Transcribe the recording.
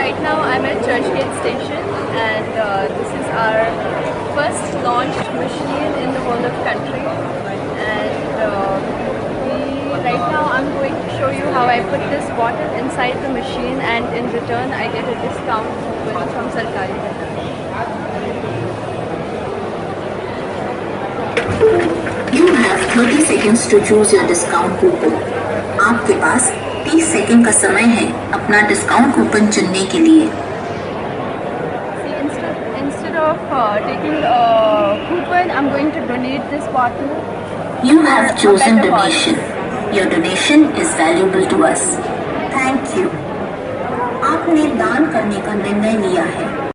right now I'm at Churchgate Station, and this is our first launched machine in the whole of country. And right now I'm going to show you how I put this bottle inside the machine, and in return I get a discount coupon from Sarkari vendor. You have 30 seconds to choose your discount coupon. आपके पास 30 second का समय है अपना discount coupon चुनने के लिए. See, instead of taking a coupon, I'm going to donate this bottle. You have chosen donation. Your donation is valuable to us. Thank you. आपने दान करने का निर्णय लिया है.